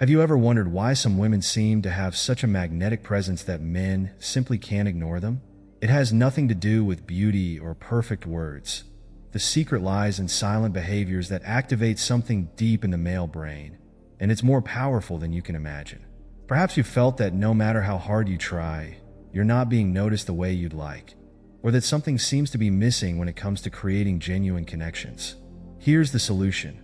Have you ever wondered why some women seem to have such a magnetic presence that men simply can't ignore them? It has nothing to do with beauty or perfect words. The secret lies in silent behaviors that activate something deep in the male brain, and it's more powerful than you can imagine. Perhaps you felt that no matter how hard you try, you're not being noticed the way you'd like, or that something seems to be missing when it comes to creating genuine connections. Here's the solution.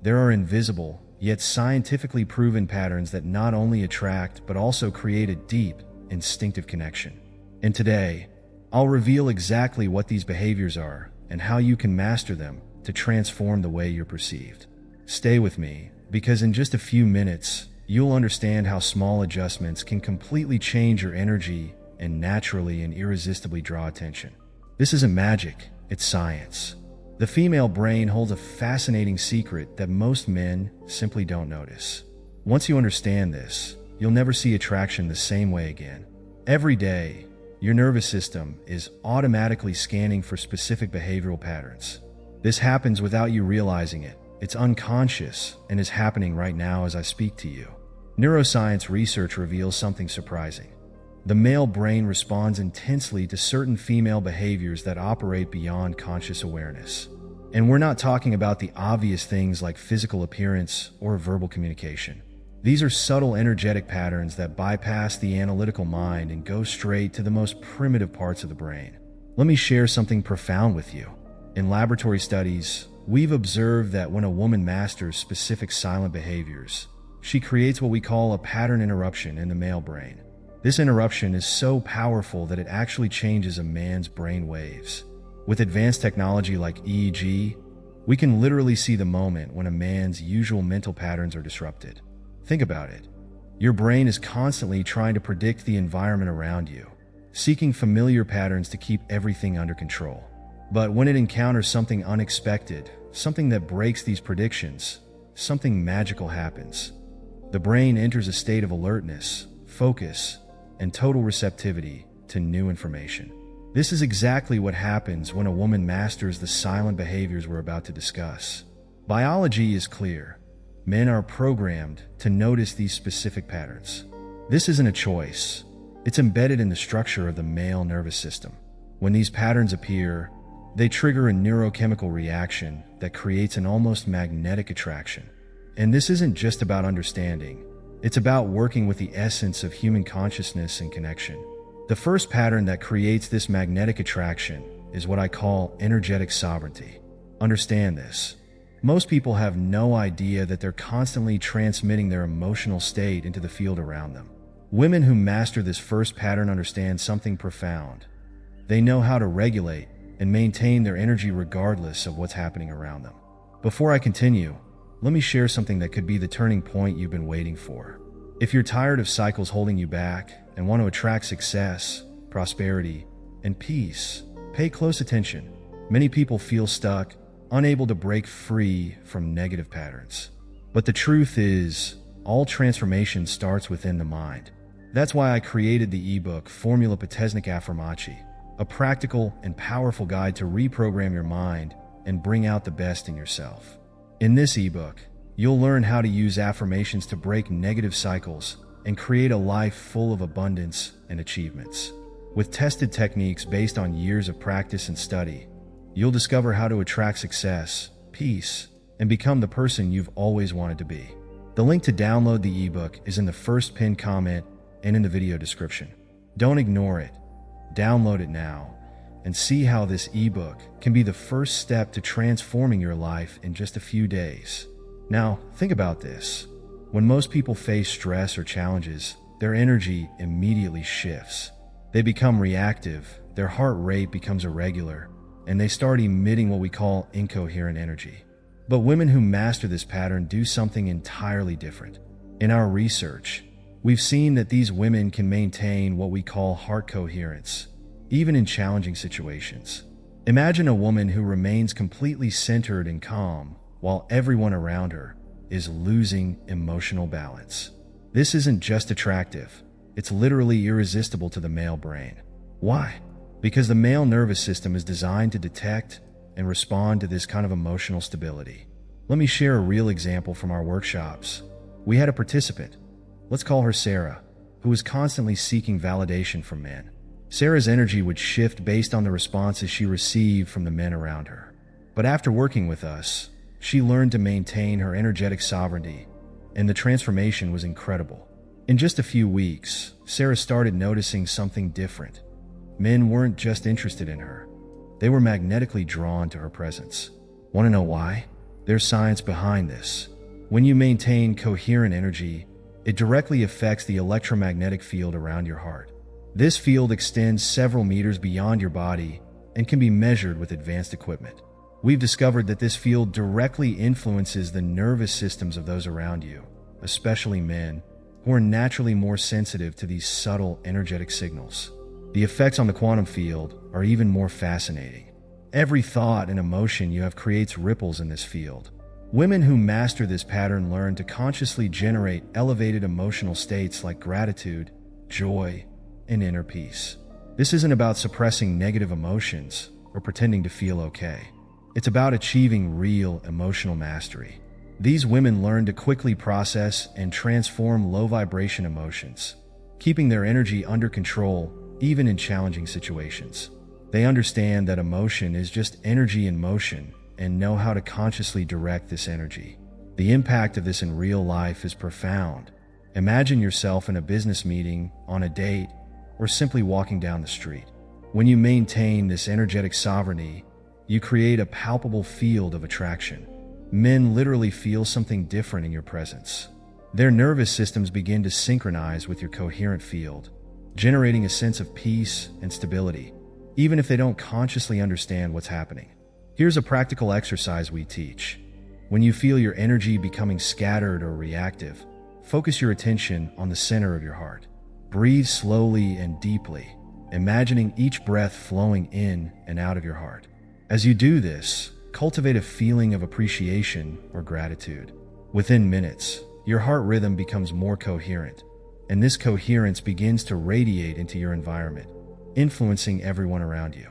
There are invisible, yet scientifically proven patterns that not only attract but also create a deep, instinctive connection. And today, I'll reveal exactly what these behaviors are and how you can master them to transform the way you're perceived. Stay with me, because in just a few minutes, you'll understand how small adjustments can completely change your energy and naturally and irresistibly draw attention. This isn't magic, it's science. The female brain holds a fascinating secret that most men simply don't notice. Once you understand this, you'll never see attraction the same way again. Every day, your nervous system is automatically scanning for specific behavioral patterns. This happens without you realizing it. It's unconscious and is happening right now as I speak to you. Neuroscience research reveals something surprising. The male brain responds intensely to certain female behaviors that operate beyond conscious awareness. And we're not talking about the obvious things like physical appearance or verbal communication. These are subtle energetic patterns that bypass the analytical mind and go straight to the most primitive parts of the brain. Let me share something profound with you. In laboratory studies, we've observed that when a woman masters specific silent behaviors, she creates what we call a pattern interruption in the male brain. This interruption is so powerful that it actually changes a man's brain waves. With advanced technology like EEG, we can literally see the moment when a man's usual mental patterns are disrupted. Think about it. Your brain is constantly trying to predict the environment around you, seeking familiar patterns to keep everything under control. But when it encounters something unexpected, something that breaks these predictions, something magical happens. The brain enters a state of alertness, focus, and total receptivity to new information. This is exactly what happens when a woman masters the silent behaviors we're about to discuss. Biology is clear. Men are programmed to notice these specific patterns. This isn't a choice. It's embedded in the structure of the male nervous system. When these patterns appear, they trigger a neurochemical reaction that creates an almost magnetic attraction. And this isn't just about understanding. It's about working with the essence of human consciousness and connection. The first pattern that creates this magnetic attraction is what I call energetic sovereignty. Understand this. Most people have no idea that they're constantly transmitting their emotional state into the field around them. Women who master this first pattern understand something profound. They know how to regulate and maintain their energy regardless of what's happening around them. Before I continue, let me share something that could be the turning point you've been waiting for. If you're tired of cycles holding you back and want to attract success, prosperity, and peace, pay close attention. Many people feel stuck, unable to break free from negative patterns. But the truth is, all transformation starts within the mind. That's why I created the ebook Formula Potesnik Affirmacji, a practical and powerful guide to reprogram your mind and bring out the best in yourself. In this ebook, you'll learn how to use affirmations to break negative cycles and create a life full of abundance and achievements. With tested techniques based on years of practice and study, you'll discover how to attract success, peace, and become the person you've always wanted to be. The link to download the ebook is in the first pinned comment and in the video description. Don't ignore it. Download it now and see how this ebook can be the first step to transforming your life in just a few days. Now, think about this. When most people face stress or challenges, their energy immediately shifts. They become reactive, their heart rate becomes irregular, and they start emitting what we call incoherent energy. But women who master this pattern do something entirely different. In our research, we've seen that these women can maintain what we call heart coherence, even in challenging situations. Imagine a woman who remains completely centered and calm while everyone around her is losing emotional balance. This isn't just attractive, it's literally irresistible to the male brain. Why? Because the male nervous system is designed to detect and respond to this kind of emotional stability. Let me share a real example from our workshops. We had a participant, let's call her Sarah, who was constantly seeking validation from men. Sarah's energy would shift based on the responses she received from the men around her. But after working with us, she learned to maintain her energetic sovereignty, and the transformation was incredible. In just a few weeks, Sarah started noticing something different. Men weren't just interested in her. They were magnetically drawn to her presence. Want to know why? There's science behind this. When you maintain coherent energy, it directly affects the electromagnetic field around your heart. This field extends several meters beyond your body and can be measured with advanced equipment. We've discovered that this field directly influences the nervous systems of those around you, especially men, who are naturally more sensitive to these subtle energetic signals. The effects on the quantum field are even more fascinating. Every thought and emotion you have creates ripples in this field. Women who master this pattern learn to consciously generate elevated emotional states like gratitude, joy, and inner peace. This isn't about suppressing negative emotions or pretending to feel okay. It's about achieving real emotional mastery. These women learn to quickly process and transform low-vibration emotions, keeping their energy under control even in challenging situations. They understand that emotion is just energy in motion and know how to consciously direct this energy. The impact of this in real life is profound. Imagine yourself in a business meeting, on a date, or simply walking down the street. When you maintain this energetic sovereignty, you create a palpable field of attraction. Men literally feel something different in your presence. Their nervous systems begin to synchronize with your coherent field, generating a sense of peace and stability, even if they don't consciously understand what's happening. Here's a practical exercise we teach. When you feel your energy becoming scattered or reactive, focus your attention on the center of your heart. Breathe slowly and deeply, imagining each breath flowing in and out of your heart. As you do this, cultivate a feeling of appreciation or gratitude. Within minutes, your heart rhythm becomes more coherent, and this coherence begins to radiate into your environment, influencing everyone around you.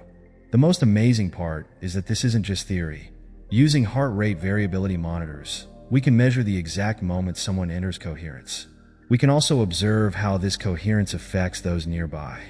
The most amazing part is that this isn't just theory. Using heart rate variability monitors, we can measure the exact moment someone enters coherence. We can also observe how this coherence affects those nearby.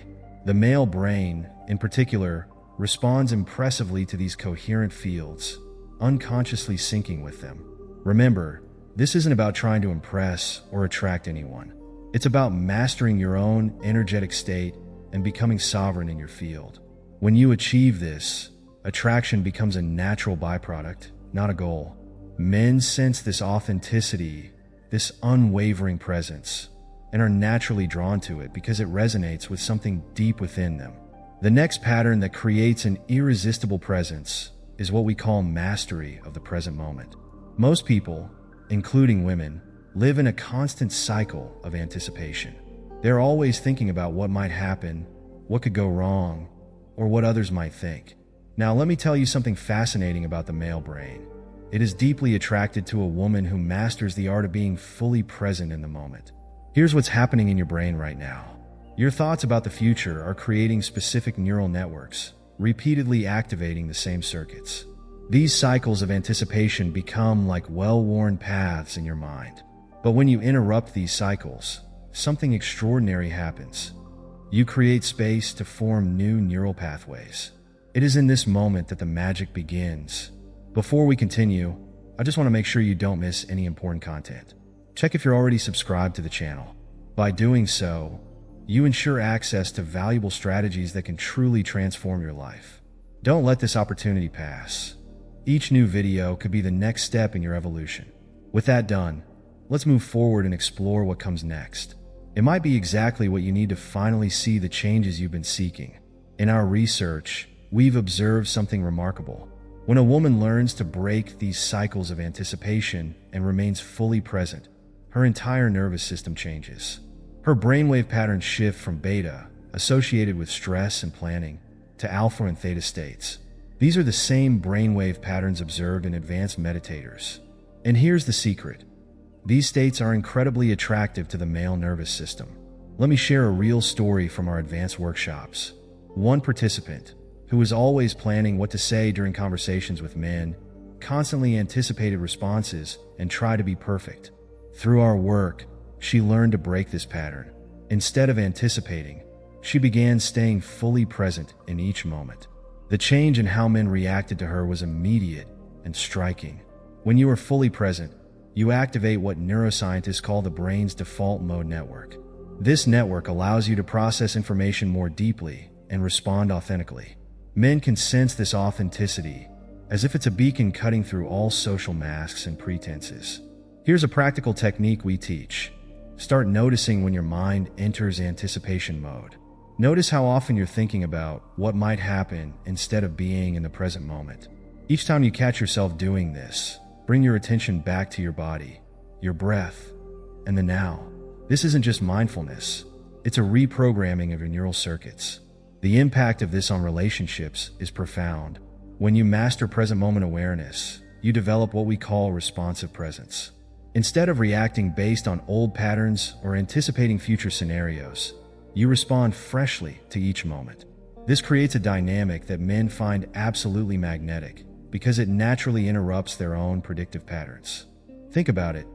The male brain, in particular, responds impressively to these coherent fields, unconsciously syncing with them. Remember, this isn't about trying to impress or attract anyone. It's about mastering your own energetic state and becoming sovereign in your field. When you achieve this, attraction becomes a natural byproduct, not a goal. Men sense this authenticity, this unwavering presence, and are naturally drawn to it because it resonates with something deep within them. The next pattern that creates an irresistible presence is what we call mastery of the present moment. Most people, including women, live in a constant cycle of anticipation. They're always thinking about what might happen, what could go wrong, or what others might think. Now, let me tell you something fascinating about the male brain. It is deeply attracted to a woman who masters the art of being fully present in the moment. Here's what's happening in your brain right now. Your thoughts about the future are creating specific neural networks, repeatedly activating the same circuits. These cycles of anticipation become like well-worn paths in your mind. But when you interrupt these cycles, something extraordinary happens. You create space to form new neural pathways. It is in this moment that the magic begins. Before we continue, I just want to make sure you don't miss any important content. Check if you're already subscribed to the channel. By doing so, you ensure access to valuable strategies that can truly transform your life. Don't let this opportunity pass. Each new video could be the next step in your evolution. With that done, let's move forward and explore what comes next. It might be exactly what you need to finally see the changes you've been seeking. In our research, we've observed something remarkable. When a woman learns to break these cycles of anticipation and remains fully present, her entire nervous system changes. Her brainwave patterns shift from beta, associated with stress and planning, to alpha and theta states. These are the same brainwave patterns observed in advanced meditators. And here's the secret. These states are incredibly attractive to the male nervous system. Let me share a real story from our advanced workshops. One participant, who was always planning what to say during conversations with men, constantly anticipated responses and tried to be perfect. Through our work, she learned to break this pattern. Instead of anticipating, she began staying fully present in each moment. The change in how men reacted to her was immediate and striking. When you are fully present, you activate what neuroscientists call the brain's default mode network. This network allows you to process information more deeply and respond authentically. Men can sense this authenticity as if it's a beacon cutting through all social masks and pretenses. Here's a practical technique we teach. Start noticing when your mind enters anticipation mode. Notice how often you're thinking about what might happen instead of being in the present moment. Each time you catch yourself doing this, bring your attention back to your body, your breath, and the now. This isn't just mindfulness, it's a reprogramming of your neural circuits. The impact of this on relationships is profound. When you master present moment awareness, you develop what we call responsive presence. Instead of reacting based on old patterns or anticipating future scenarios, you respond freshly to each moment. This creates a dynamic that men find absolutely magnetic because it naturally interrupts their own predictive patterns. Think about it.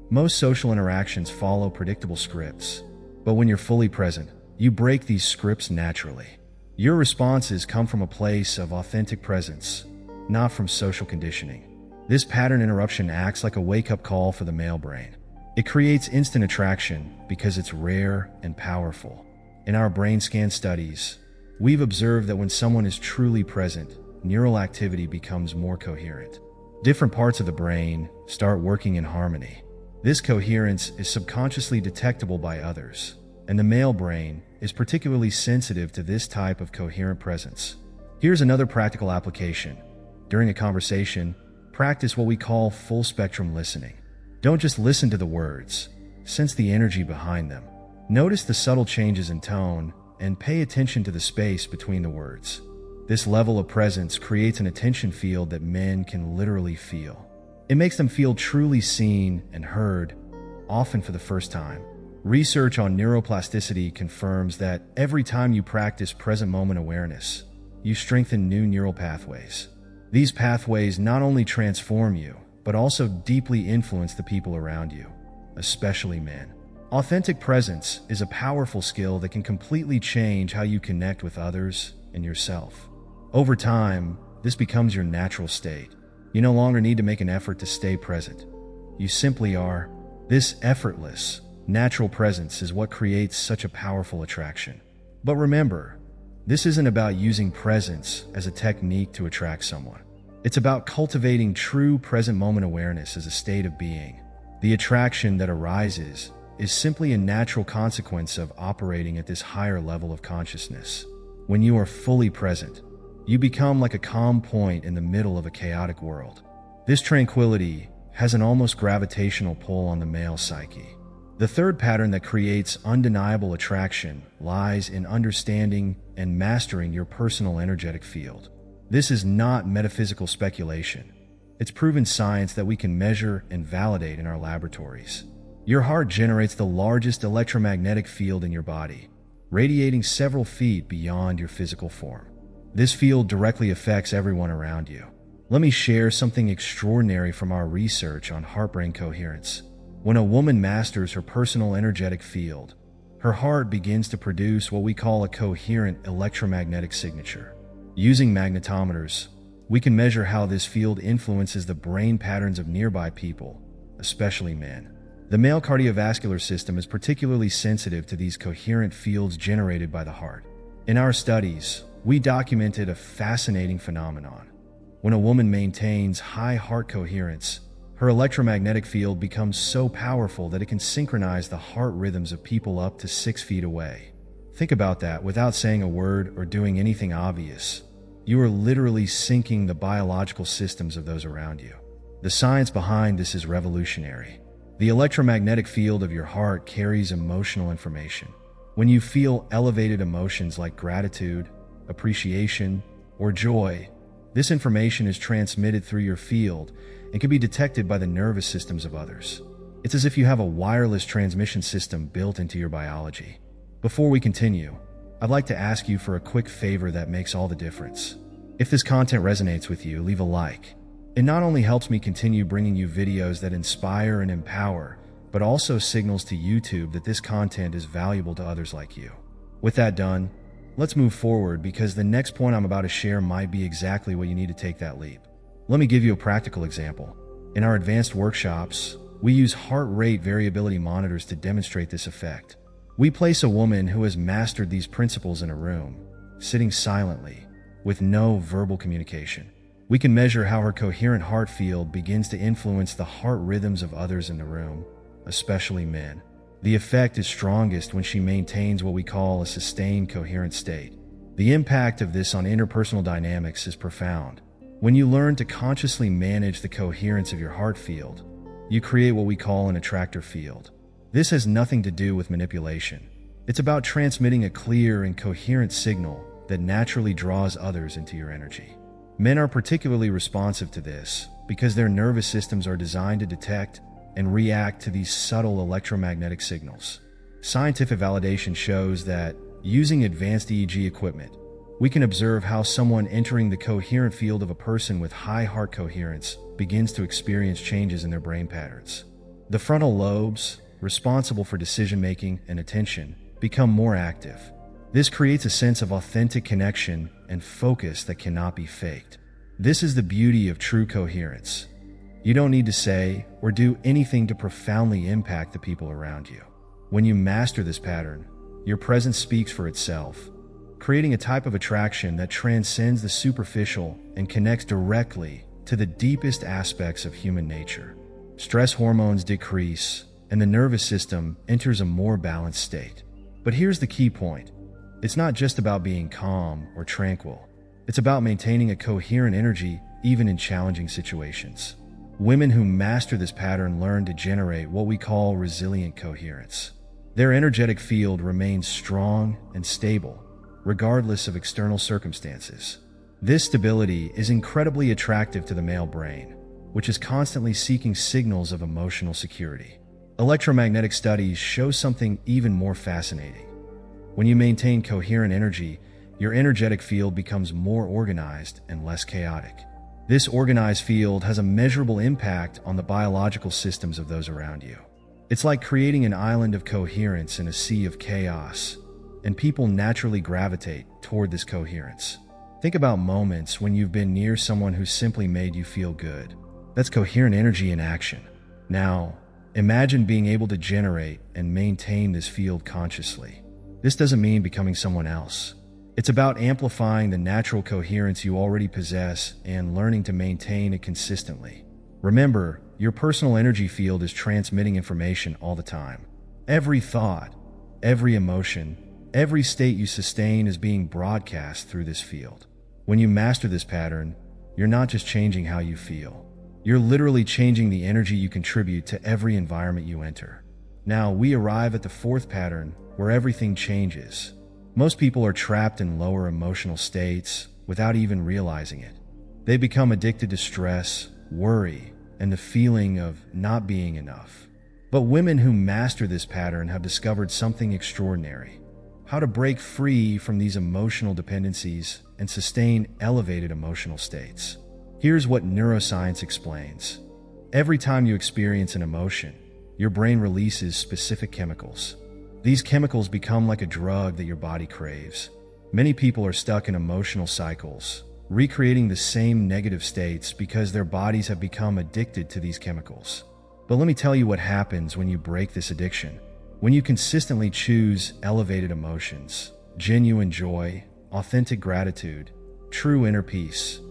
Most social interactions follow predictable scripts, but when you're fully present, you break these scripts naturally. Your responses come from a place of authentic presence, not from social conditioning. This pattern interruption acts like a wake-up call for the male brain. It creates instant attraction because it's rare and powerful. In our brain scan studies, we've observed that when someone is truly present, neural activity becomes more coherent. Different parts of the brain start working in harmony. This coherence is subconsciously detectable by others, and the male brain is particularly sensitive to this type of coherent presence. Here's another practical application. During a conversation, practice what we call full spectrum listening. Don't just listen to the words, sense the energy behind them. Notice the subtle changes in tone and pay attention to the space between the words. This level of presence creates an attention field that men can literally feel. It makes them feel truly seen and heard, often for the first time. Research on neuroplasticity confirms that every time you practice present moment awareness, you strengthen new neural pathways. These pathways not only transform you, but also deeply influence the people around you, especially men. Authentic presence is a powerful skill that can completely change how you connect with others and yourself. Over time, this becomes your natural state. You no longer need to make an effort to stay present. You simply are. This effortless, natural presence is what creates such a powerful attraction. But remember, this isn't about using presence as a technique to attract someone. It's about cultivating true present moment awareness as a state of being. The attraction that arises is simply a natural consequence of operating at this higher level of consciousness. When you are fully present, you become like a calm point in the middle of a chaotic world. This tranquility has an almost gravitational pull on the male psyche. The third pattern that creates undeniable attraction lies in understanding and mastering your personal energetic field. This is not metaphysical speculation. It's proven science that we can measure and validate in our laboratories. Your heart generates the largest electromagnetic field in your body, radiating several feet beyond your physical form. This field directly affects everyone around you. Let me share something extraordinary from our research on heart-brain coherence. When a woman masters her personal energetic field, her heart begins to produce what we call a coherent electromagnetic signature. Using magnetometers, we can measure how this field influences the brain patterns of nearby people, especially men. The male cardiovascular system is particularly sensitive to these coherent fields generated by the heart. In our studies, we documented a fascinating phenomenon. When a woman maintains high heart coherence, her electromagnetic field becomes so powerful that it can synchronize the heart rhythms of people up to 6 feet away. Think about that. Without saying a word or doing anything obvious, you are literally syncing the biological systems of those around you. The science behind this is revolutionary. The electromagnetic field of your heart carries emotional information. When you feel elevated emotions like gratitude, appreciation, or joy, this information is transmitted through your field and can be detected by the nervous systems of others. It's as if you have a wireless transmission system built into your biology. Before we continue, I'd like to ask you for a quick favor that makes all the difference. If this content resonates with you, leave a like. It not only helps me continue bringing you videos that inspire and empower, but but also signals to YouTube that this content is valuable to others like you. With that done, let's move forward because the next point I'm about to share might be exactly what you need to take that leap. Let me give you a practical example. In our advanced workshops, we use heart rate variability monitors to demonstrate this effect. We place a woman who has mastered these principles in a room, sitting silently, with no verbal communication. We can measure how her coherent heart field begins to influence the heart rhythms of others in the room, especially men. The effect is strongest when she maintains what we call a sustained coherent state. The impact of this on interpersonal dynamics is profound. When you learn to consciously manage the coherence of your heart field, you create what we call an attractor field. This has nothing to do with manipulation. It's about transmitting a clear and coherent signal that naturally draws others into your energy. Men are particularly responsive to this because their nervous systems are designed to detect and react to these subtle electromagnetic signals. Scientific validation shows that using advanced EEG equipment, we can observe how someone entering the coherent field of a person with high heart coherence begins to experience changes in their brain patterns. The frontal lobes, responsible for decision-making and attention, become more active. This creates a sense of authentic connection and focus that cannot be faked. This is the beauty of true coherence. You don't need to say or do anything to profoundly impact the people around you. When you master this pattern, your presence speaks for itself, creating a type of attraction that transcends the superficial and connects directly to the deepest aspects of human nature. Stress hormones decrease, and the nervous system enters a more balanced state. But here's the key point. It's not just about being calm or tranquil. It's about maintaining a coherent energy even in challenging situations. Women who master this pattern learn to generate what we call resilient coherence. Their energetic field remains strong and stable, regardless of external circumstances. This stability is incredibly attractive to the male brain, which is constantly seeking signals of emotional security. Electromagnetic studies show something even more fascinating. When you maintain coherent energy, your energetic field becomes more organized and less chaotic. This organized field has a measurable impact on the biological systems of those around you. It's like creating an island of coherence in a sea of chaos, and people naturally gravitate toward this coherence. Think about moments when you've been near someone who simply made you feel good. That's coherent energy in action. Now, imagine being able to generate and maintain this field consciously. This doesn't mean becoming someone else. It's about amplifying the natural coherence you already possess and learning to maintain it consistently. Remember, your personal energy field is transmitting information all the time. Every thought, every emotion, every state you sustain is being broadcast through this field. When you master this pattern, you're not just changing how you feel. You're literally changing the energy you contribute to every environment you enter. Now, we arrive at the fourth pattern where everything changes. Most people are trapped in lower emotional states without even realizing it. They become addicted to stress, worry, and the feeling of not being enough. But women who master this pattern have discovered something extraordinary: how to break free from these emotional dependencies and sustain elevated emotional states. Here's what neuroscience explains. Every time you experience an emotion, your brain releases specific chemicals. These chemicals become like a drug that your body craves. Many people are stuck in emotional cycles, recreating the same negative states because their bodies have become addicted to these chemicals. But let me tell you what happens when you break this addiction. When you consistently choose elevated emotions, genuine joy, authentic gratitude, true inner peace,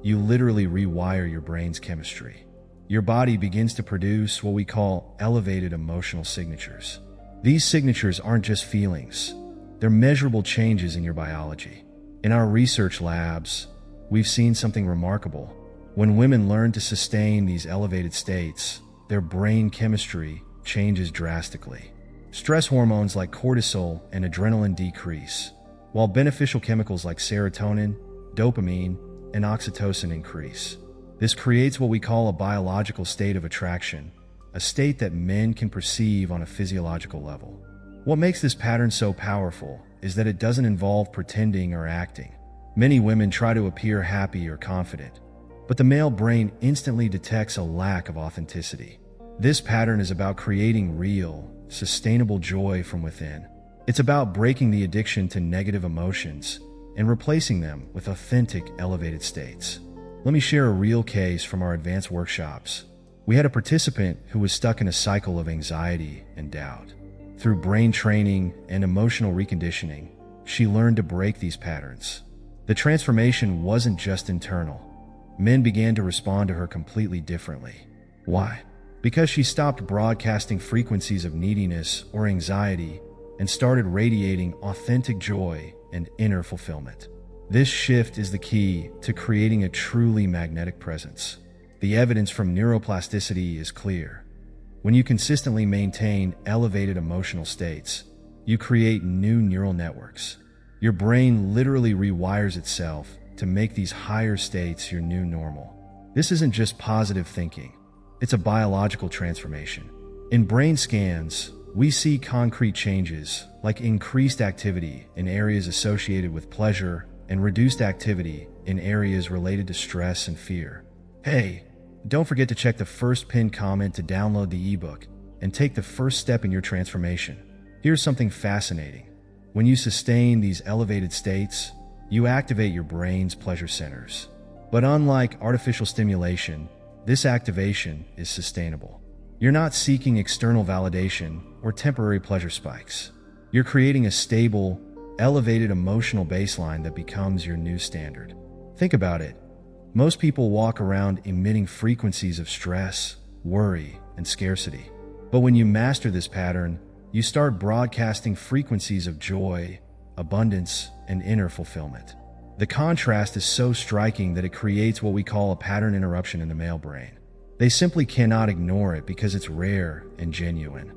you literally rewire your brain's chemistry. Your body begins to produce what we call elevated emotional signatures. These signatures aren't just feelings, they're measurable changes in your biology. In our research labs, we've seen something remarkable. When women learn to sustain these elevated states, their brain chemistry changes drastically. Stress hormones like cortisol and adrenaline decrease, while beneficial chemicals like serotonin, dopamine, and oxytocin increase. This creates what we call a biological state of attraction, a state that men can perceive on a physiological level. What makes this pattern so powerful is that it doesn't involve pretending or acting. Many women try to appear happy or confident, but the male brain instantly detects a lack of authenticity. This pattern is about creating real, sustainable joy from within. It's about breaking the addiction to negative emotions and replacing them with authentic, elevated states. Let me share a real case from our advanced workshops. We had a participant who was stuck in a cycle of anxiety and doubt. Through brain training and emotional reconditioning, she learned to break these patterns. The transformation wasn't just internal. Men began to respond to her completely differently. Why? Because she stopped broadcasting frequencies of neediness or anxiety and started radiating authentic joy and inner fulfillment. This shift is the key to creating a truly magnetic presence. The evidence from neuroplasticity is clear. When you consistently maintain elevated emotional states, you create new neural networks. Your brain literally rewires itself to make these higher states your new normal. This isn't just positive thinking. It's a biological transformation. In brain scans, we see concrete changes like increased activity in areas associated with pleasure and reduced activity in areas related to stress and fear. Hey, don't forget to check the first pinned comment to download the ebook and take the first step in your transformation. Here's something fascinating. When you sustain these elevated states, you activate your brain's pleasure centers. But unlike artificial stimulation, this activation is sustainable. You're not seeking external validation or temporary pleasure spikes. You're creating a stable, elevated emotional baseline that becomes your new standard. Think about it. Most people walk around emitting frequencies of stress, worry, and scarcity. But when you master this pattern, you start broadcasting frequencies of joy, abundance, and inner fulfillment. The contrast is so striking that it creates what we call a pattern interruption in the male brain. They simply cannot ignore it because it's rare and genuine.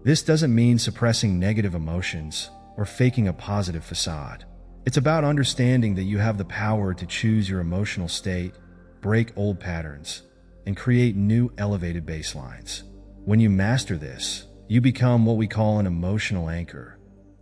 This doesn't mean suppressing negative emotions or faking a positive facade. It's about understanding that you have the power to choose your emotional state, break old patterns, and create new elevated baselines. When you master this, you become what we call an emotional anchor,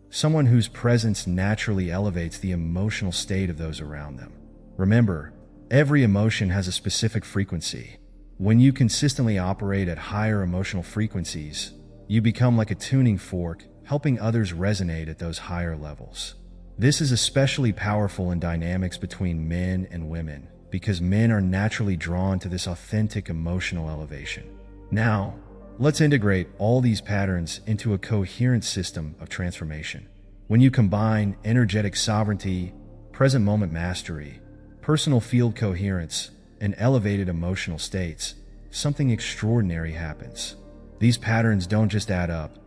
someone whose presence naturally elevates the emotional state of those around them. Remember, every emotion has a specific frequency. When you consistently operate at higher emotional frequencies, you become like a tuning fork, helping others resonate at those higher levels. This is especially powerful in dynamics between men and women, because men are naturally drawn to this authentic emotional elevation. Now, let's integrate all these patterns into a coherent system of transformation. When you combine energetic sovereignty, present moment mastery, personal field coherence, and elevated emotional states, something extraordinary happens. These patterns don't just add up,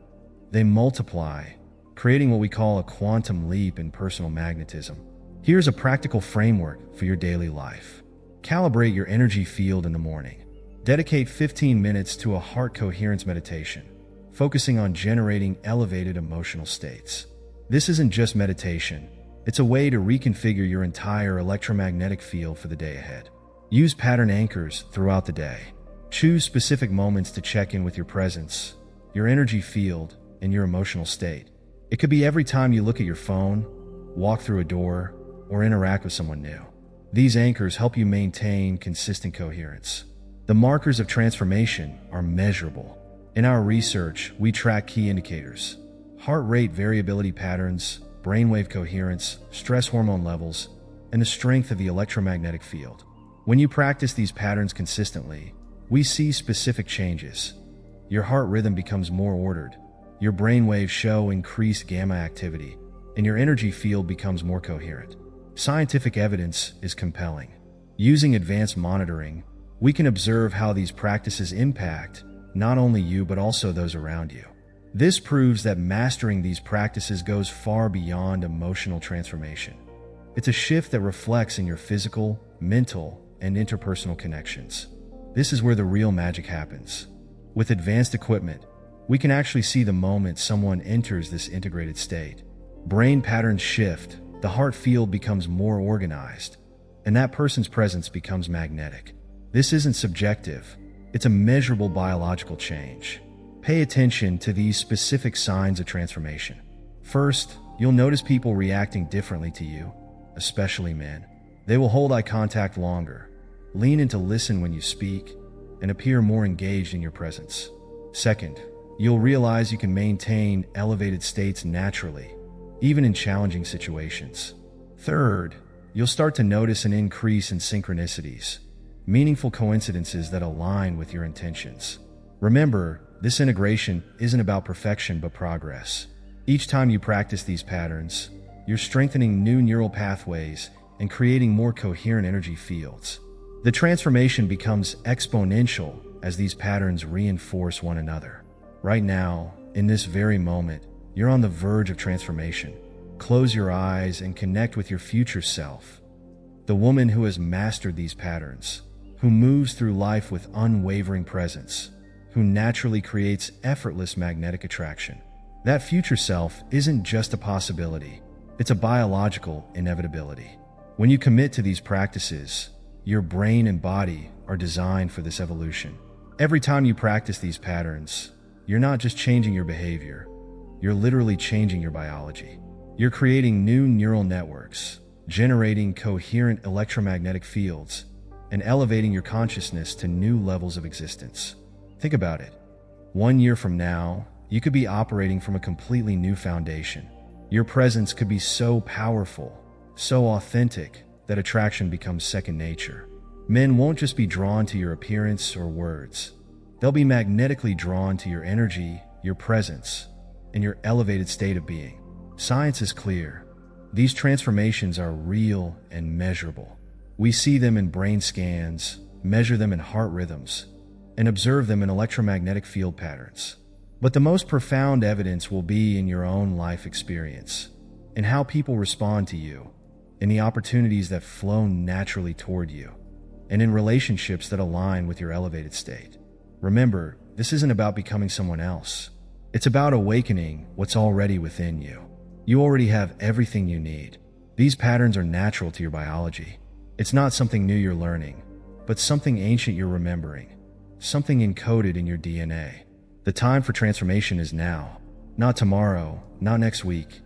they multiply, creating what we call a quantum leap in personal magnetism. Here's a practical framework for your daily life. Calibrate your energy field in the morning. Dedicate 15 minutes to a heart coherence meditation, focusing on generating elevated emotional states. This isn't just meditation, it's a way to reconfigure your entire electromagnetic field for the day ahead. Use pattern anchors throughout the day. Choose specific moments to check in with your presence, your energy field, and your emotional state. It could be every time you look at your phone, walk through a door, or interact with someone new. These anchors help you maintain consistent coherence. The markers of transformation are measurable. In our research, we track key indicators: heart rate variability patterns, brainwave coherence, stress hormone levels, and the strength of the electromagnetic field. When you practice these patterns consistently, we see specific changes. Your heart rhythm becomes more ordered, your brainwaves show increased gamma activity, and your energy field becomes more coherent. Scientific evidence is compelling. Using advanced monitoring, we can observe how these practices impact not only you but also those around you. This proves that mastering these practices goes far beyond emotional transformation. It's a shift that reflects in your physical, mental, and interpersonal connections. This is where the real magic happens. With advanced equipment, we can actually see the moment someone enters this integrated state. Brain patterns shift, the heart field becomes more organized, and that person's presence becomes magnetic. This isn't subjective, it's a measurable biological change. Pay attention to these specific signs of transformation. First, you'll notice people reacting differently to you, especially men. They will hold eye contact longer, lean in to listen when you speak, and appear more engaged in your presence. Second, you'll realize you can maintain elevated states naturally, even in challenging situations. Third, you'll start to notice an increase in synchronicities, meaningful coincidences that align with your intentions. Remember, this integration isn't about perfection but progress. Each time you practice these patterns, you're strengthening new neural pathways and creating more coherent energy fields. The transformation becomes exponential as these patterns reinforce one another. Right now, in this very moment, you're on the verge of transformation. Close your eyes and connect with your future self. The woman who has mastered these patterns, who moves through life with unwavering presence, who naturally creates effortless magnetic attraction. That future self isn't just a possibility, it's a biological inevitability. When you commit to these practices, your brain and body are designed for this evolution. Every time you practice these patterns, you're not just changing your behavior, you're literally changing your biology. You're creating new neural networks, generating coherent electromagnetic fields, and elevating your consciousness to new levels of existence. Think about it. 1 year from now, you could be operating from a completely new foundation. Your presence could be so powerful, so authentic, that attraction becomes second nature. Men won't just be drawn to your appearance or words. They'll be magnetically drawn to your energy, your presence, and your elevated state of being. Science is clear. These transformations are real and measurable. We see them in brain scans, measure them in heart rhythms, and observe them in electromagnetic field patterns. But the most profound evidence will be in your own life experience, in how people respond to you, in the opportunities that flow naturally toward you, and in relationships that align with your elevated state. Remember, this isn't about becoming someone else. It's about awakening what's already within you. You already have everything you need. These patterns are natural to your biology. It's not something new you're learning, but something ancient you're remembering, something encoded in your DNA. The time for transformation is now. Not tomorrow, not next week.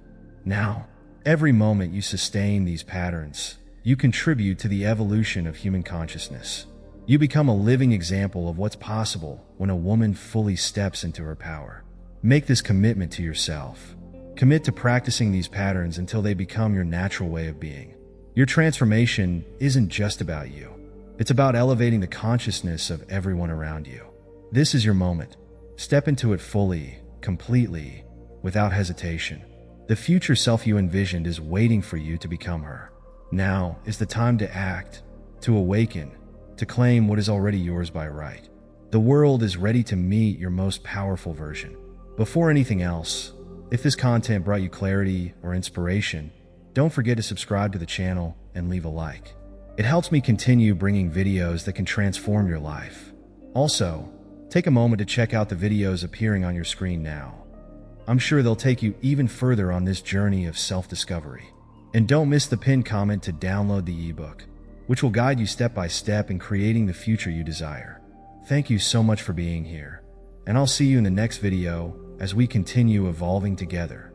Now. Every moment you sustain these patterns, you contribute to the evolution of human consciousness. You become a living example of what's possible when a woman fully steps into her power. Make this commitment to yourself. Commit to practicing these patterns until they become your natural way of being. Your transformation isn't just about you. It's about elevating the consciousness of everyone around you. This is your moment. Step into it fully, completely, without hesitation. The future self you envisioned is waiting for you to become her. Now is the time to act, to awaken, to claim what is already yours by right. The world is ready to meet your most powerful version. Before anything else, if this content brought you clarity or inspiration, don't forget to subscribe to the channel and leave a like. It helps me continue bringing videos that can transform your life. Also, take a moment to check out the videos appearing on your screen now. I'm sure they'll take you even further on this journey of self-discovery. And don't miss the pinned comment to download the ebook, which will guide you step by step in creating the future you desire. Thank you so much for being here, and I'll see you in the next video as we continue evolving together.